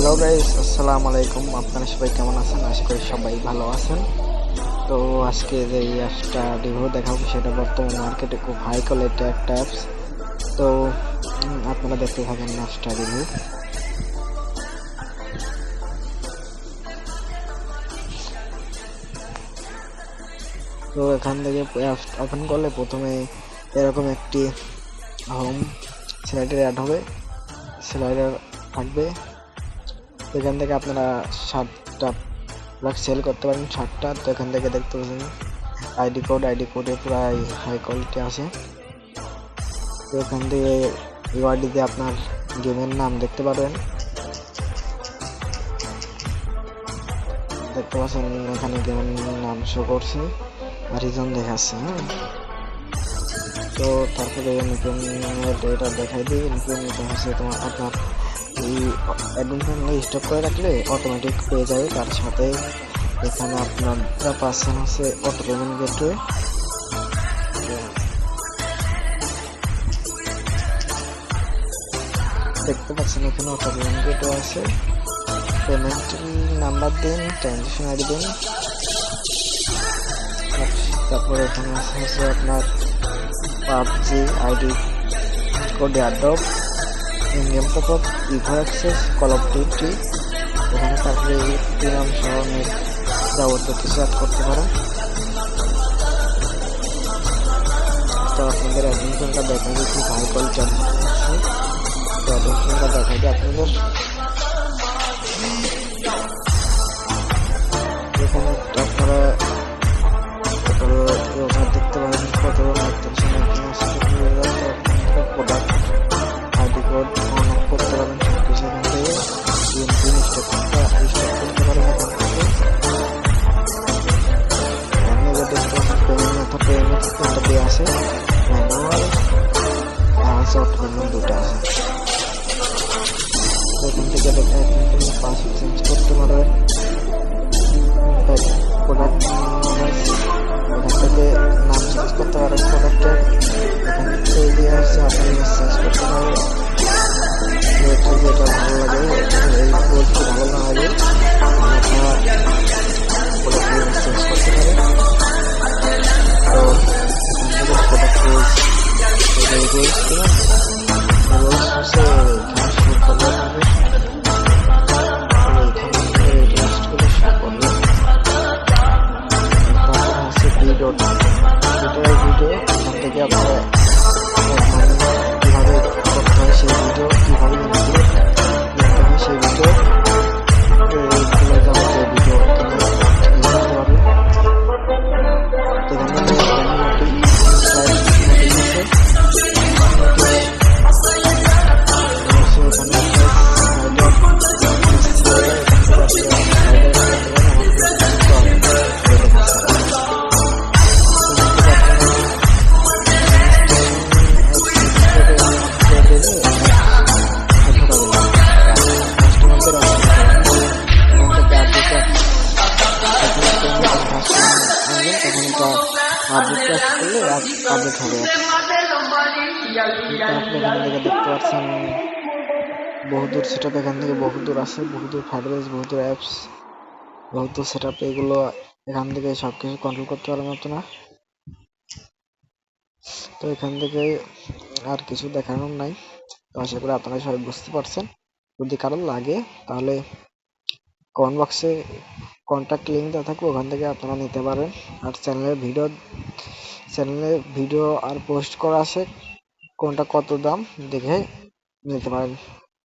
Hello guys, আসসালামু আলাইকুম। আপনারা সবাই কেমন আছেন? আশা করি সবাই ভালো আছেন। তো আজকে যে অ্যাপসটা রিভিউ দেখাবো সেটা বর্তমান মার্কেটে খুব হাই কোয়ালিটি একটা অ্যাপস। তো আপনারা দেখতে থাকেন অ্যাপসটা রিভিউ। তো এখান থেকে অ্যাপস ওপেন করলে প্রথমে এরকম একটি হোম স্লাইডার অ্যাড হবে, স্লাইডার থাকবে। এখান থেকে আপনারা শার্টটা সেল করতে পারেন শার্টটা। তো এখান থেকে দেখতে পাচ্ছেন আইডি কোডে প্রায় হাই কোয়ালিটি আছে। তো এখান থেকে ইউআইডিতে আপনার গেমের নাম দেখতে পারবেন, দেখতে পাচ্ছেন এখানে গেমের নাম শো করছে আর রিজন দেখাচ্ছে। তো তারপরে এটা দেখাই দিই। এটা হচ্ছে তোমার আপনার এই অ্যাডমিশন স্টক করে রাখলে অটোমেটিক পেয়ে যাবে। তার সাথে এখানে আপনার যা পাচ্ছেন হচ্ছে অটো পেমেন্ট গেটওয়ে। দেখতে পাচ্ছেন এখানে অটো পেমেন্ট গেটওয়ে আছে। পেমেন্ট নাম্বার দিন, ট্রানজাকশন আইডি দিন। তারপরে এখানে আছে আপনার পাবজি আইডি কোড অ্যাডপ, in game top up, evo access, call of duty. এখানে তারপরে প্রিমিয়াম সহনের যাবতীয় কিছু অ্যাড করতে পারেন। তো আপনাদের অ্যাডমিশনটা দেখা যায় খুব হাই কোয়ালিটি আছে। তো অ্যাডমিশনটা দেখা যায় আপনাদের এখানে আপনারা দেখতে পারেন কত product ID code on of করতে পারেন। সবকিছু এখান থেকে স্টক করতে পারেন। এখান থেকে পেমেন্ট দেওয়া আছে, ম্যানুয়াল আর সফট পেমেন্ট দুটো আছে। এখান থেকে পাসওয়ার্ড চেঞ্জ করতে পারবেন। প্রোডাক্ট এখান থেকে নাম চেঞ্জ করতে পারেন প্রোডাক্টের। এখান থেকে দিয়ে আসছে আপনি চেঞ্জ করতে পারবেন। যেটা ভালো লাগে, এই কোডটি ভালো না লাগে আপনারা প্রোডাক্ট চেঞ্জ করতে পারেন। তো এখান থেকে প্রোডাক্ট রোলস হচ্ছে শুরু করবেন হবে। ভিডিও এখান থেকে আপনারা কীভাবে করতে হয় সেই ভিডিও, কীভাবে নিতে হয় সেই ভিডিও, যাবতীয় ভিডিও এখানে নিতে পারবেন। আপডেট হবে। দেখতে পাচ্ছেন বহুদূর সেট আপ, এখান থেকে বহুদূর আছে, বহুদূর ফাইডারেস, বহুদূর অ্যাপস, বহুদূর সেট আপ। এগুলো এখান থেকে সবকিছু কন্ট্রোল করতে পারবেন আপনারা। তো এখান থেকে আর কিছু দেখানোর নাই। তো আশা করি আপনারা সবাই বুঝতে পারছেন। যদি কারো লাগে তাহলে কমেন্ট বক্সে কন্ট্যাক্ট লিঙ্ক দেওয়া থাকবে, ওখান থেকে আপনারা নিতে পারেন। আর চ্যানেলে ভিডিও আর পোস্ট করা আছে, কোনটা কত দাম দেখে নিতে পারেন।